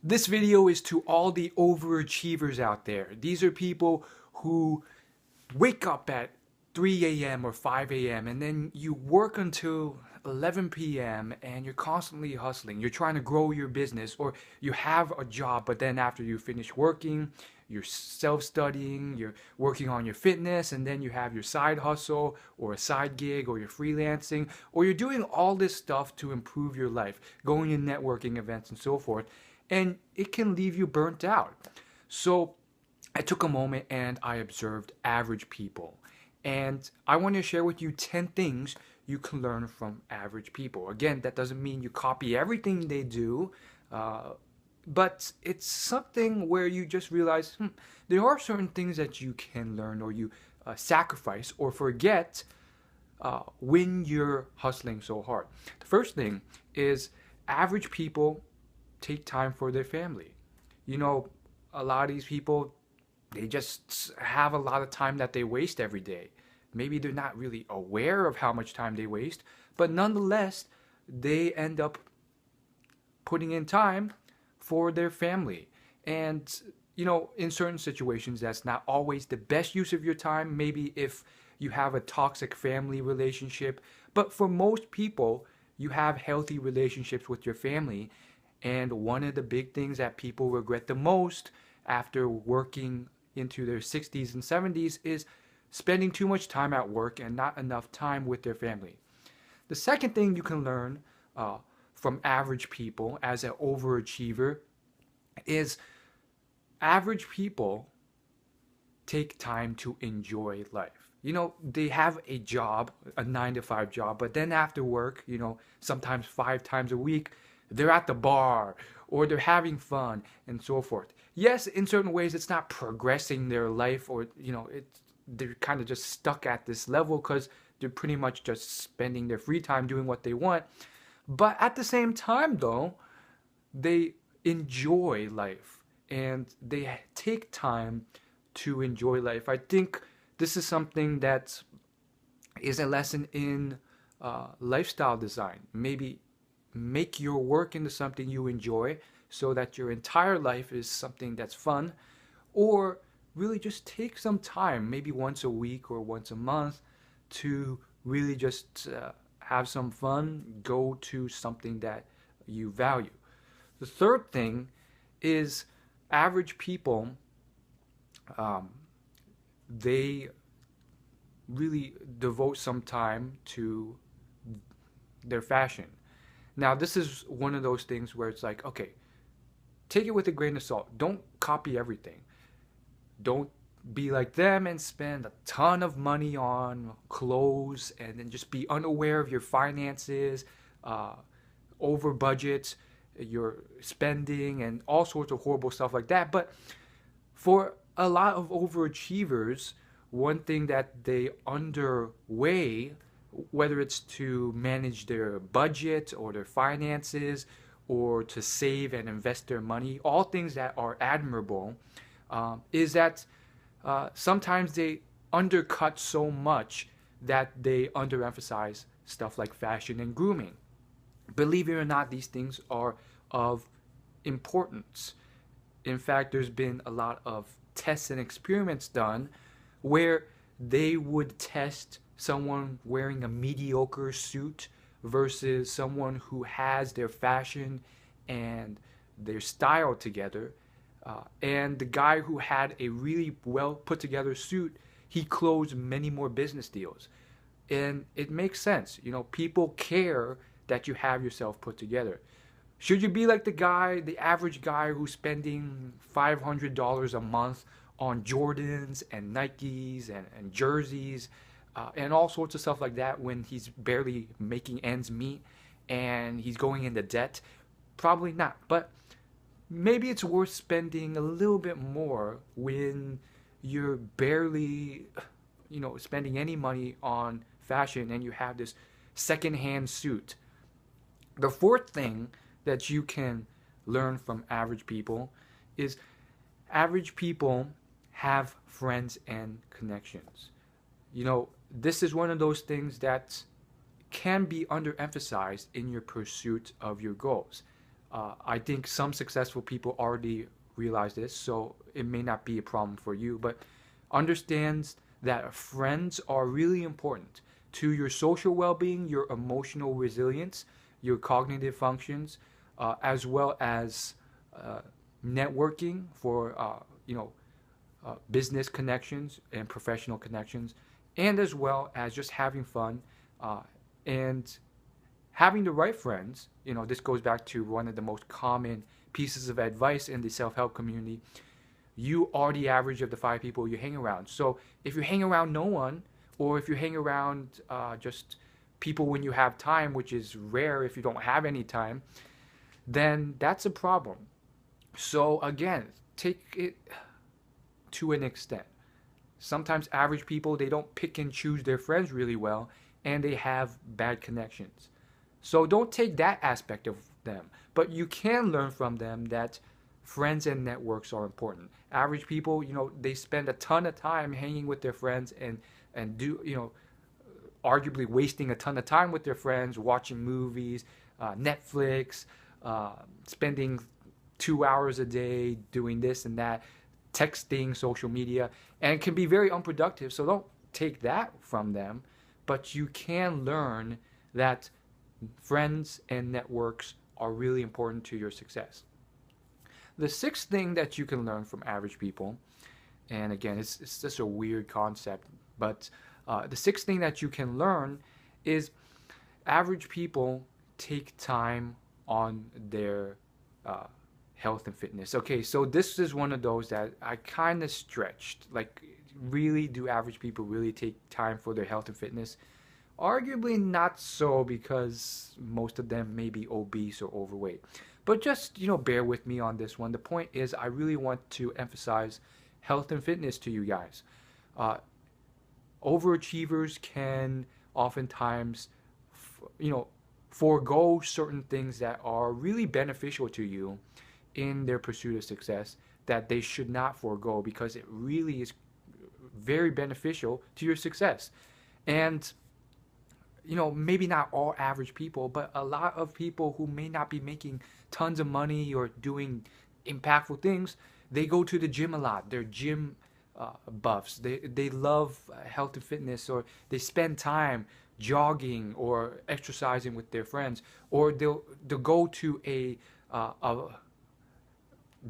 This video is to all the overachievers out there. These are people who wake up at 3 a.m. or 5 a.m. and then you work until 11 p.m. and you're constantly hustling. You're trying to grow your business, or you have a job, but then after you finish working, you're self-studying, you're working on your fitness, and then you have your side hustle or a side gig, or you're freelancing, or you're doing all this stuff to improve your life, going to networking events and so forth, and it can leave you burnt out. So I took a moment and I observed average people. And I want to share with you 10 things you can learn from average people. Again, that doesn't mean you copy everything they do, but it's something where you just realize there are certain things that you can learn, or you sacrifice or forget when you're hustling so hard. The first thing is average people take time for their family. You know, a lot of these people, they just have a lot of time that they waste every day. Maybe they're not really aware of how much time they waste, but nonetheless, they end up putting in time for their family. And, you know, in certain situations, that's not always the best use of your time. Maybe if you have a toxic family relationship, but for most people, you have healthy relationships with your family. And one of the big things that people regret the most after working into their 60s and 70s is spending too much time at work and not enough time with their family. The second thing you can learn from average people as an overachiever is average people take time to enjoy life. You know, they have a job, a 9 to 5 job, but then after work, you know, sometimes 5 times a week, they're at the bar or they're having fun and so forth. Yes, in certain ways, it's not progressing their life, or, you know, they're kind of just stuck at this level because they're pretty much just spending their free time doing what they want. But at the same time, though, they enjoy life and they take time to enjoy life. I think this is something that is a lesson in lifestyle design. Maybe make your work into something you enjoy so that your entire life is something that's fun, or really just take some time, maybe once a week or once a month, to really just have some fun, go to something that you value. The third thing is average people, they really devote some time to their fashion. Now, this is one of those things where it's like, okay, take it with a grain of salt. Don't copy everything. Don't be like them and spend a ton of money on clothes and then just be unaware of your finances, over budget, your spending, and all sorts of horrible stuff like that. But for a lot of overachievers, one thing that they underweigh, whether it's to manage their budget or their finances, or to save and invest their money, all things that are admirable, is that sometimes they undercut so much that they underemphasize stuff like fashion and grooming. Believe it or not, these things are of importance. In fact, there's been a lot of tests and experiments done where they would test someone wearing a mediocre suit versus someone who has their fashion and their style together. And the guy who had a really well put together suit, he closed many more business deals. And it makes sense. You know, people care that you have yourself put together. Should you be like the average guy who's spending $500 a month on Jordans and Nikes and jerseys, and all sorts of stuff like that when he's barely making ends meet and he's going into debt? Probably not. But maybe it's worth spending a little bit more when you're barely, you know, spending any money on fashion and you have this secondhand suit. The fourth thing that you can learn from average people is average people have friends and connections. You know, this is one of those things that can be underemphasized in your pursuit of your goals. I think some successful people already realize this, so it may not be a problem for you, but understands that friends are really important to your social well-being, your emotional resilience, your cognitive functions, as well as uh, networking for business connections and professional connections, and as well as just having fun and having the right friends. This goes back to one of the most common pieces of advice in the self-help community. You are the average of the five people you hang around. So if you hang around no one, or if you hang around just people when you have time, which is rare if you don't have any time, then that's a problem. So again, take it to an extent. Sometimes average people, they don't pick and choose their friends really well, and they have bad connections. So don't take that aspect of them, but you can learn from them that friends and networks are important. Average people, they spend a ton of time hanging with their friends and do, arguably wasting a ton of time with their friends, watching movies, Netflix, spending 2 hours a day doing this and that, texting, social media, and it can be very unproductive. So don't take that from them, but you can learn that friends and networks are really important to your success. The sixth thing that you can learn from average people, and again, it's just a weird concept, but the sixth thing that you can learn is average people take time on their health and fitness. Okay, so this is one of those that I kind of stretched. Like, really, do average people really take time for their health and fitness? Arguably not so, because most of them may be obese or overweight. But just, bear with me on this one. The point is, I really want to emphasize health and fitness to you guys. Overachievers can oftentimes, forego certain things that are really beneficial to you in their pursuit of success, that they should not forego, because it really is very beneficial to your success. And maybe not all average people, but a lot of people who may not be making tons of money or doing impactful things, they go to the gym a lot. They're gym buffs. They love health and fitness, or they spend time jogging or exercising with their friends, or they'll go to a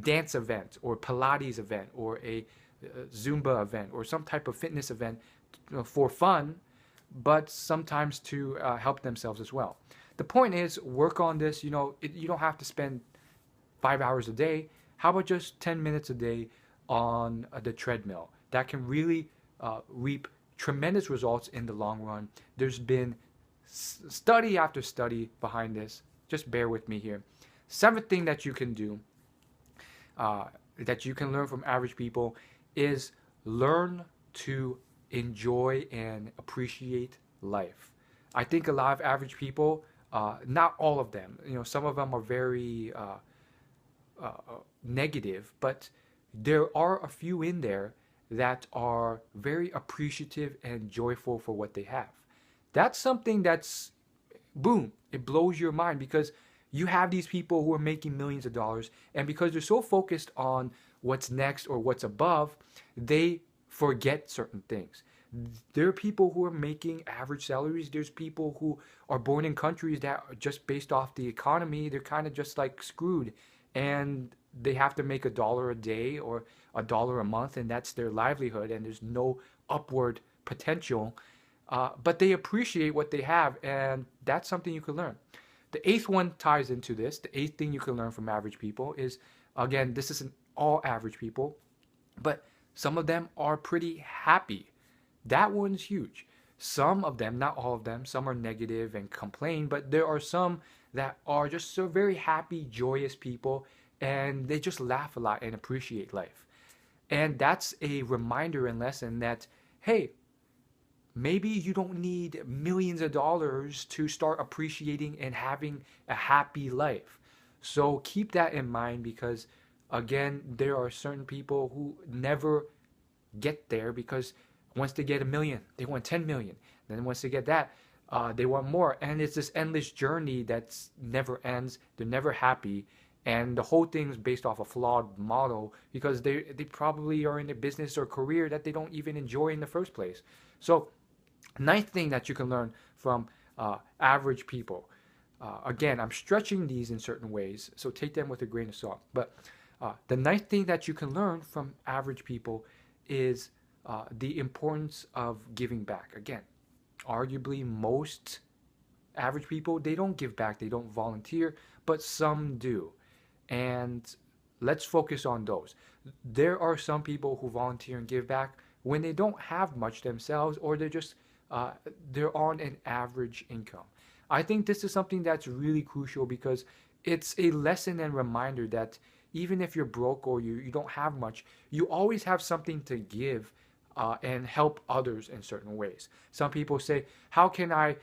dance event or Pilates event or a Zumba event or some type of fitness event for fun, but sometimes to help themselves as well. The point is, work on this. You don't have to spend 5 hours a day. How about just 10 minutes a day on the treadmill? That can really reap tremendous results in the long run. There's been study after study behind this. Just bear with me here. Seventh thing that you can do, that you can learn from average people, is learn to enjoy and appreciate life. I think a lot of average people, not all of them, some of them are very negative, but there are a few in there that are very appreciative and joyful for what they have. That's something that's, boom, it blows your mind, because you have these people who are making millions of dollars, and because they're so focused on what's next or what's above, they forget certain things. There are people who are making average salaries. There's people who are born in countries that are just based off the economy, they're kind of just like screwed, and they have to make $1 a day or $1 a month, and that's their livelihood, and there's no upward potential. But they appreciate what they have, and that's something you can learn. The eighth one ties into this. The eighth thing you can learn from average people is, again, this isn't all average people, but some of them are pretty happy. That one's huge. Some of them, not all of them, some are negative and complain, but there are some that are just so very happy, joyous people, and they just laugh a lot and appreciate life. And that's a reminder and lesson that, hey, maybe you don't need millions of dollars to start appreciating and having a happy life. So keep that in mind, because, again, there are certain people who never get there, because once they get 1 million, they want 10 million. Then once they get that, They want more, and it's this endless journey that's never ends. They're never happy, and the whole thing's based off a flawed model because they probably are in a business or career that they don't even enjoy in the first place. So, ninth thing that you can learn from average people. Again, I'm stretching these in certain ways, so take them with a grain of salt. But the ninth thing that you can learn from average people is the importance of giving back. Again, arguably most average people, they don't give back, they don't volunteer, but some do. And let's focus on those. There are some people who volunteer and give back when they don't have much themselves, or uh, they're on an average income. I think this is something that's really crucial because it's a lesson and reminder that even if you're broke or you don't have much, you always have something to give and help others in certain ways. Some people say, how can I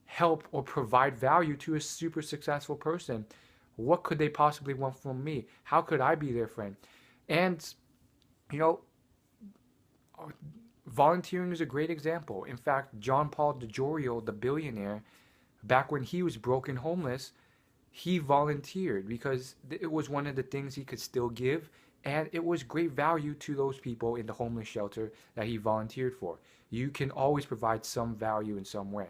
help or provide value to a super successful person? What could they possibly want from me? How could I be their friend? And, you know, volunteering is a great example. In fact, John Paul DeJorio, the billionaire, back when he was broke and homeless, he volunteered because it was one of the things he could still give, and it was great value to those people in the homeless shelter that he volunteered for. You can always provide some value in some way.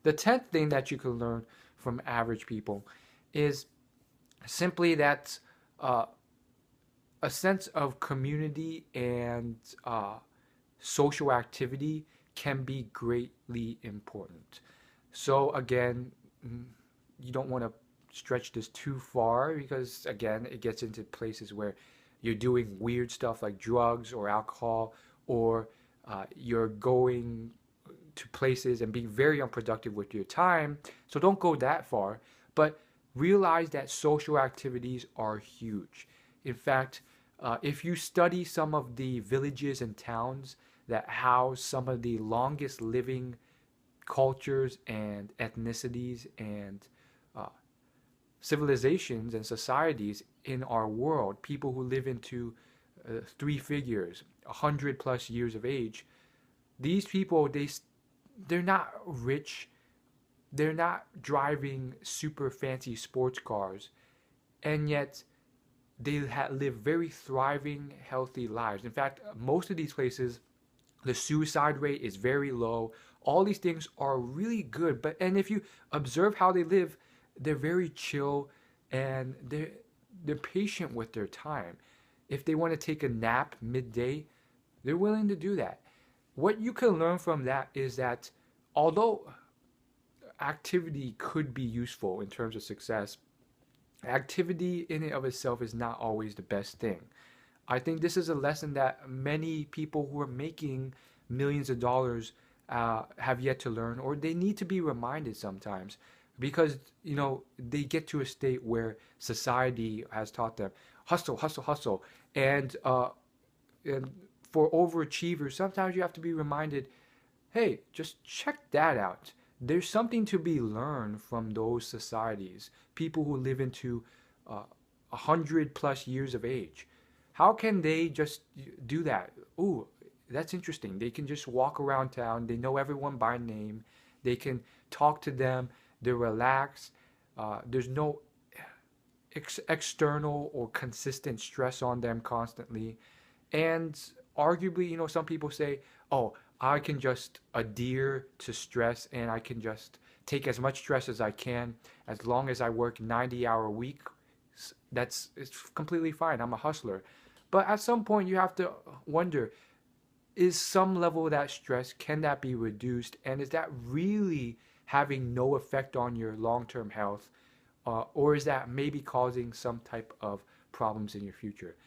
The 10th thing that you can learn from average people is simply that a sense of community and social activity can be greatly important. So again, you don't want to stretch this too far because again, it gets into places where you're doing weird stuff like drugs or alcohol, or you're going to places and being very unproductive with your time. So don't go that far, but realize that social activities are huge. In fact, if you study some of the villages and towns that house some of the longest living cultures and ethnicities and civilizations and societies in our world, people who live into three figures, 100+ years of age, these people, they're not rich, they're not driving super fancy sports cars, and yet they live very thriving, healthy lives. In fact, most of these places, the suicide rate is very low. All these things are really good. And if you observe how they live, they're very chill and they're patient with their time. If they want to take a nap midday, they're willing to do that. What you can learn from that is that although activity could be useful in terms of success, activity in and of itself is not always the best thing. I think this is a lesson that many people who are making millions of dollars have yet to learn, or they need to be reminded sometimes, because they get to a state where society has taught them hustle, hustle, hustle, and for overachievers, sometimes you have to be reminded, hey, just check that out. There's something to be learned from those societies, people who live into 100+ years of age. How can they just do that? Ooh, that's interesting. They can just walk around town. They know everyone by name. They can talk to them. They're relaxed. There's no external or consistent stress on them constantly. And arguably, some people say, oh, I can just adhere to stress and I can just take as much stress as I can as long as I work 90-hour week. It's completely fine. I'm a hustler. But at some point, you have to wonder, is some level of that stress, can that be reduced? And is that really having no effect on your long-term health? Or is that maybe causing some type of problems in your future?